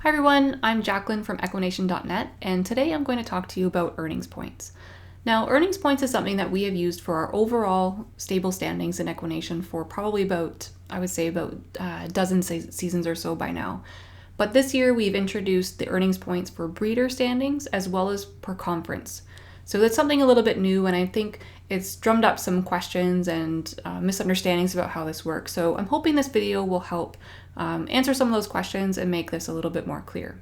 Hi everyone, I'm Jacqueline from Equination.net, and today I'm going to talk to you about earnings points. Now, earnings points is something that we have used for our overall stable standings in Equination for probably about a dozen seasons or so by now. But this year we've introduced the earnings points for breeder standings as well as per conference. So that's something a little bit new, and I think it's drummed up some questions and misunderstandings about how this works. So I'm hoping this video will help answer some of those questions and make this a little bit more clear.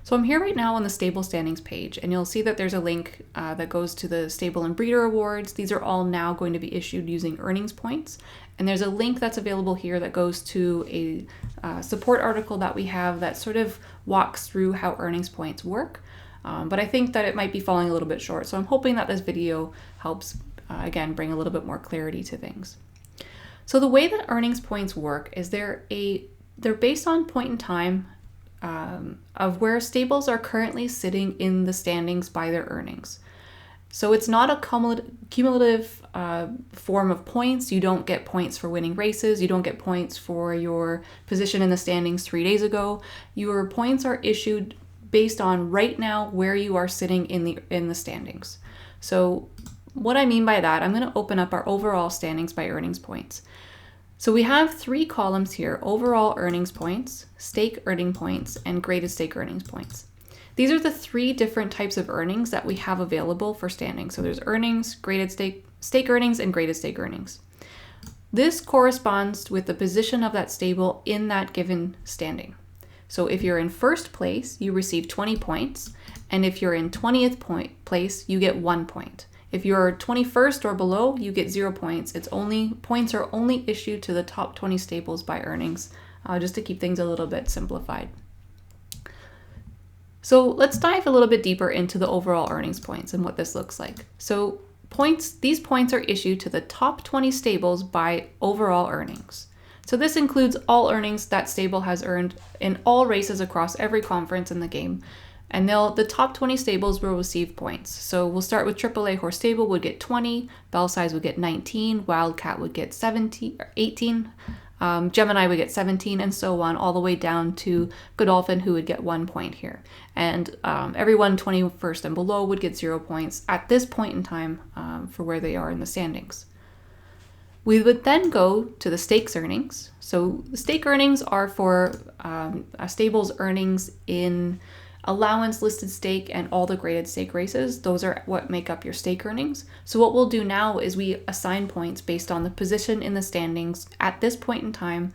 So I'm here right now on the stable standings page, and you'll see that there's a link that goes to the stable and breeder awards. These are all now going to be issued using earnings points. And there's a link that's available here that goes to a support article that we have that sort of walks through how earnings points work. But I think that it might be falling a little bit short. So I'm hoping that this video helps, again, bring a little bit more clarity to things. So the way that earnings points work is they're based on point in time of where stables are currently sitting in the standings by their earnings. So it's not a cumulative form of points. You don't get points for winning races. You don't get points for your position in the standings 3 days ago. Your points are issued based on right now where you are sitting in the standings. So what I mean by that, I'm going to open up our overall standings by earnings points. So we have 3 columns here: overall earnings points, stake earning points, and graded stake earnings points. These are the 3 different types of earnings that we have available for standings. So there's earnings, graded stake earnings, and graded stake earnings. This corresponds with the position of that stable in that given standing. So if you're in first place, you receive 20 points, and if you're in 20th place, you get 1 point. If you're 21st or below, you get 0 points. Points are only issued to the top 20 stables by earnings, just to keep things a little bit simplified. So let's dive a little bit deeper into the overall earnings points and what this looks like. So these points are issued to the top 20 stables by overall earnings. So this includes all earnings that stable has earned in all races across every conference in the game. And the top 20 stables will receive points. So we'll start with AAA Horse Stable would get 20, Belsize would get 19, Wildcat would get 18, Gemini would get 17, and so on, all the way down to Godolphin, who would get 1 point here. And everyone 21st and below would get 0 points at this point in time for where they are in the standings. We would then go to the stakes earnings. So the stake earnings are for a stable's earnings in allowance, listed stake, and all the graded stake races. Those are what make up your stake earnings. So what we'll do now is we assign points based on the position in the standings at this point in time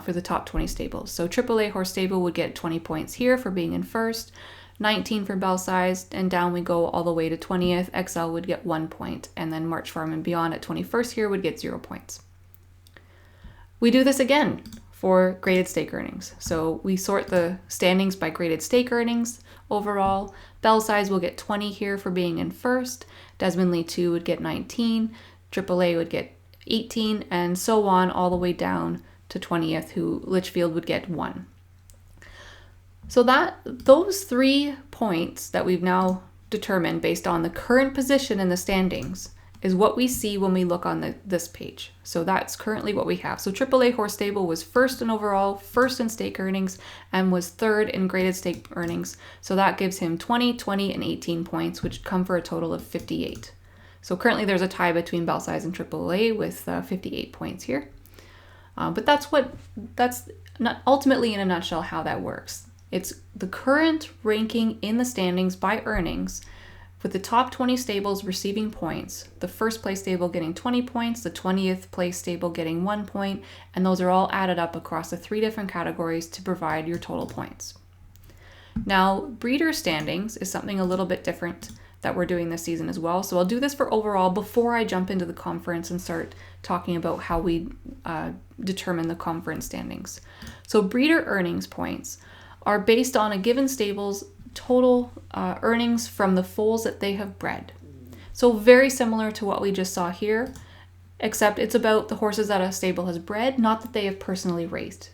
for the top 20 stables. So AAA Horse Stable would get 20 points here for being in first, 19 for Belsize, and down we go all the way to 20th. XL would get 1 point, and then March Farm and Beyond at 21st here would get 0 points. We do this again for graded stake earnings. So we sort the standings by graded stake earnings overall. Belsize will get 20 here for being in first. Desmond Lee 2 would get 19. AAA would get 18, and so on all the way down to 20th, who Litchfield would get 1. So those 3 points that we've now determined based on the current position in the standings is what we see when we look on this page. So that's currently what we have. So AAA Horse Stable was first in overall, first in stake earnings, and was third in graded stake earnings. So that gives him 20, 20, and 18 points, which come for a total of 58. So currently there's a tie between Belsize and AAA with 58 points here. But that's not ultimately in a nutshell how that works. It's the current ranking in the standings by earnings, with the top 20 stables receiving points, the first place stable getting 20 points, the 20th place stable getting 1 point, and those are all added up across the 3 different categories to provide your total points. Now, breeder standings is something a little bit different that we're doing this season as well. So I'll do this for overall before I jump into the conference and start talking about how we determine the conference standings. So breeder earnings points are based on a given stable's total earnings from the foals that they have bred. So very similar to what we just saw here, except it's about the horses that a stable has bred, not that they have personally raced.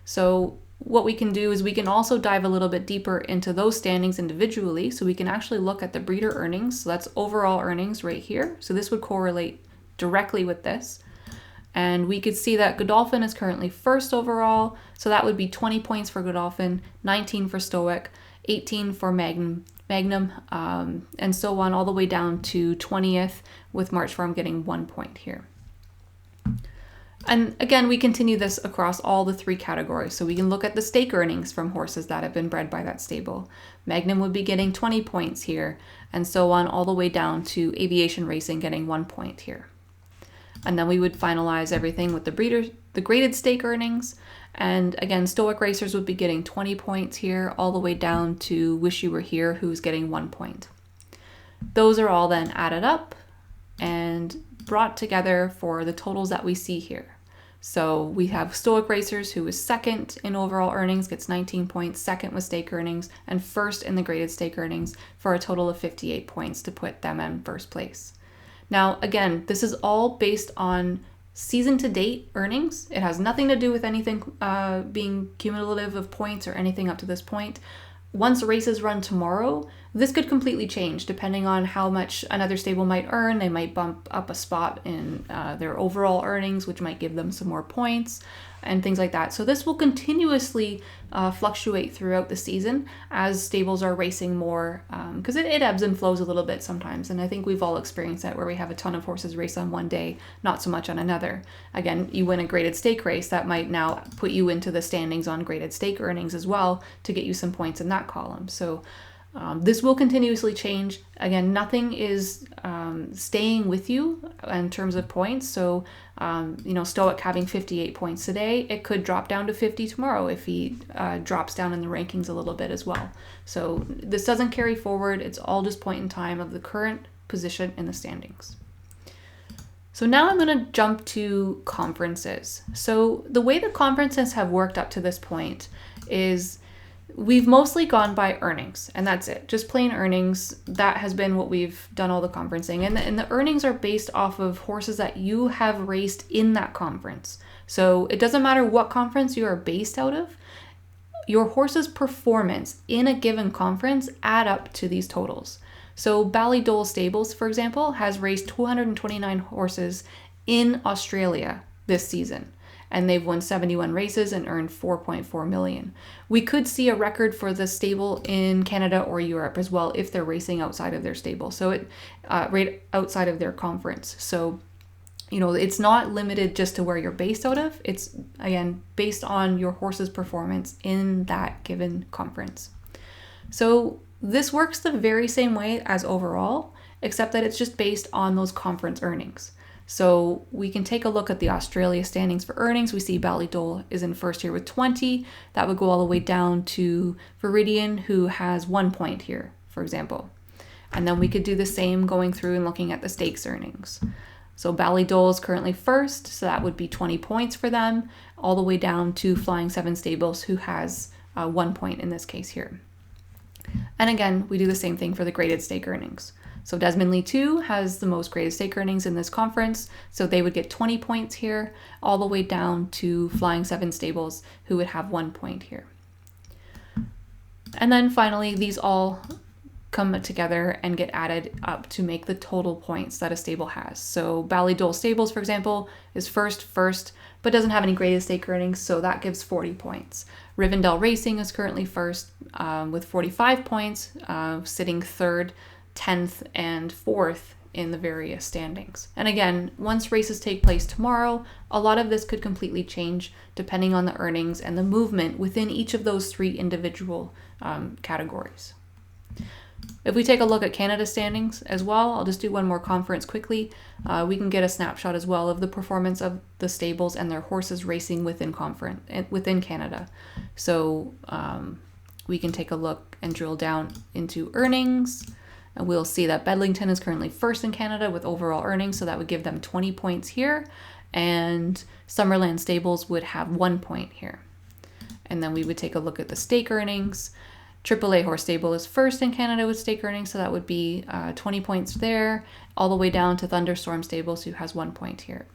So what we can do is we can also dive a little bit deeper into those standings individually. So we can actually look at the breeder earnings. So that's overall earnings right here. So this would correlate directly with this. And we could see that Godolphin is currently first overall. So that would be 20 points for Godolphin, 19 for Stoic, 18 for Magnum, and so on all the way down to 20th, with March Farm getting 1 point here. And again, we continue this across all the 3 categories. So we can look at the stake earnings from horses that have been bred by that stable. Magnum would be getting 20 points here, and so on all the way down to Aviation Racing getting 1 point here. And then we would finalize everything with the graded stake earnings. And again, Stoic Racers would be getting 20 points here, all the way down to Wish You Were Here, who's getting 1 point. Those are all then added up and brought together for the totals that we see here. So we have Stoic Racers, who is second in overall earnings, gets 19 points, second with stake earnings, and first in the graded stake earnings for a total of 58 points to put them in first place. Now, again, this is all based on season to date earnings. It has nothing to do with anything being cumulative of points or anything up to this point. Once races run tomorrow, this could completely change depending on how much another stable might earn. They might bump up a spot in their overall earnings, which might give them some more points and things like that. So this will continuously fluctuate throughout the season as stables are racing more, because it ebbs and flows a little bit sometimes. And I think we've all experienced that, where we have a ton of horses race on one day, not so much on another. Again, you win a graded stake race, that might now put you into the standings on graded stake earnings as well to get you some points in that column. So this will continuously change. Again, nothing is staying with you in terms of points. So, Stoic having 58 points today, it could drop down to 50 tomorrow if he drops down in the rankings a little bit as well. So this doesn't carry forward. It's all just point in time of the current position in the standings. So now I'm going to jump to conferences. So the way the conferences have worked up to this point is we've mostly gone by earnings, and that's it. Just plain earnings. That has been what we've done all the conferencing. And the earnings are based off of horses that you have raced in that conference. So it doesn't matter what conference you are based out of. Your horse's performance in a given conference add up to these totals. So Ballydole Stables, for example, has raced 229 horses in Australia this season, and they've won 71 races and earned 4.4 million. We could see a record for the stable in Canada or Europe as well if they're racing outside of their stable, so right outside of their conference. So, it's not limited just to where you're based out of. It's, again, based on your horse's performance in that given conference. So this works the very same way as overall, except that it's just based on those conference earnings. So we can take a look at the Australia standings for earnings. We see Ballydole is in first here with 20. That would go all the way down to Viridian, who has 1 point here, for example. And then we could do the same going through and looking at the stakes earnings. So Ballydole is currently first, so that would be 20 points for them, all the way down to Flying Seven Stables, who has 1 point in this case here. And again, we do the same thing for the graded stake earnings. So Desmond Lee 2 has the most graded stake earnings in this conference, so they would get 20 points here, all the way down to Flying Seven Stables, who would have 1 point here. And then finally, these all come together and get added up to make the total points that a stable has. So Ballydole Stables, for example, is first, but doesn't have any graded stake earnings, so that gives 40 points. Rivendell Racing is currently first with 45 points, sitting third, 10th, and 4th in the various standings. And again, once races take place tomorrow, a lot of this could completely change depending on the earnings and the movement within each of those 3 individual categories. If we take a look at Canada standings as well, I'll just do one more conference quickly. We can get a snapshot as well of the performance of the stables and their horses racing within Canada. So we can take a look and drill down into earnings. And we'll see that Bedlington is currently first in Canada with overall earnings, so that would give them 20 points here. And Summerland Stables would have 1 point here. And then we would take a look at the stake earnings. AAA Horse Stable is first in Canada with stake earnings, so that would be 20 points there, all the way down to Thunderstorm Stables, who has 1 point here.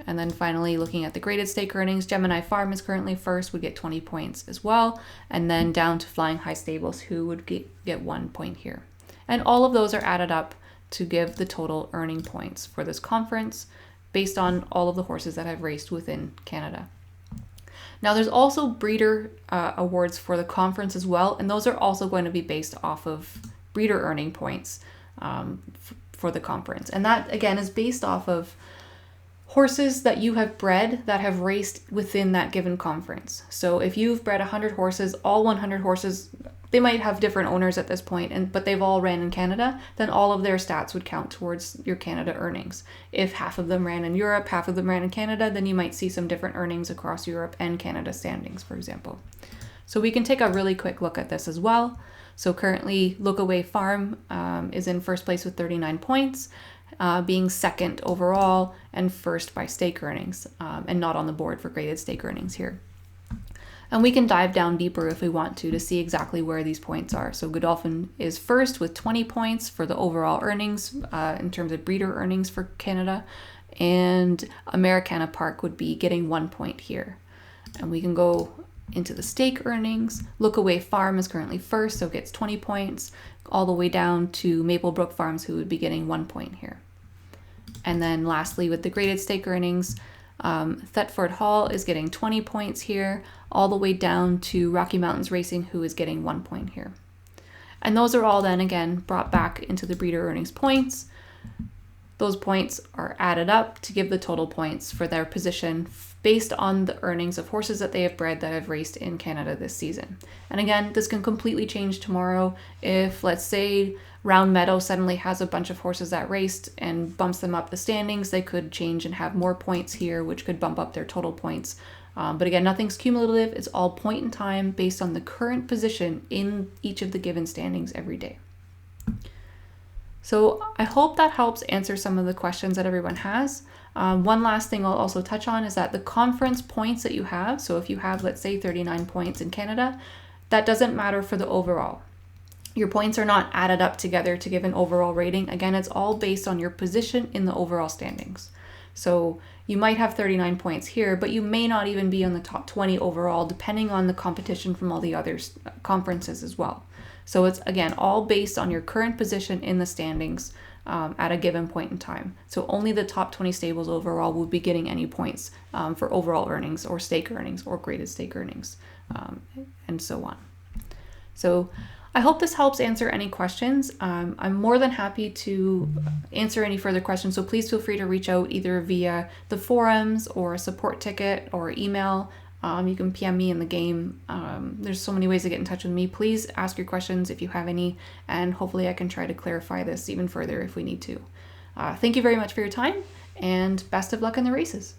And then finally, looking at the graded stake earnings, Gemini Farm is currently first, would get 20 points as well, and then down to Flying High Stables, who would get 1 point here. And all of those are added up to give the total earning points for this conference, based on all of the horses that have raced within Canada. Now there's also breeder awards for the conference as well, and those are also going to be based off of breeder earning points for the conference. And that again is based off of horses that you have bred that have raced within that given conference. So if you've bred 100 horses, all 100 horses, they might have different owners at this point, but they've all ran in Canada, then all of their stats would count towards your Canada earnings. If half of them ran in Europe, half of them ran in Canada, then you might see some different earnings across Europe and Canada standings, for example. So we can take a really quick look at this as well. So currently, Lookaway Farm is in first place with 39 points, being second overall and first by stake earnings, and not on the board for graded stake earnings here. And we can dive down deeper if we want to see exactly where these points are. So Godolphin is first with 20 points for the overall earnings in terms of breeder earnings for Canada, and Americana Park would be getting 1 point here. And we can go into the stake earnings. Lookaway Farm is currently first, so gets 20 points, all the way down to Maplebrook Farms, who would be getting 1 point here. And then lastly, with the graded stake earnings, Thetford Hall is getting 20 points here, all the way down to Rocky Mountains Racing, who is getting 1 point here. And those are all then again brought back into the breeder earnings points. Those points are added up to give the total points for their position based on the earnings of horses that they have bred that have raced in Canada this season. And again, this can completely change tomorrow. If, let's say, Round Meadow suddenly has a bunch of horses that raced and bumps them up the standings, they could change and have more points here, which could bump up their total points. But again, nothing's cumulative. It's all point in time based on the current position in each of the given standings every day. So I hope that helps answer some of the questions that everyone has. One last thing I'll also touch on is that the conference points that you have, so if you have, let's say, 39 points in Canada, that doesn't matter for the overall. Your points are not added up together to give an overall rating. Again, it's all based on your position in the overall standings. So you might have 39 points here, but you may not even be on the top 20 overall, depending on the competition from all the other conferences as well. So it's, again, all based on your current position in the standings at a given point in time. So only the top 20 stables overall will be getting any points for overall earnings or stake earnings or graded stake earnings, and so on. So I hope this helps answer any questions. I'm more than happy to answer any further questions, so please feel free to reach out either via the forums or a support ticket or email. You can PM me in the game. There's so many ways to get in touch with me. Please ask your questions if you have any, and hopefully I can try to clarify this even further if we need to. Thank you very much for your time, and best of luck in the races.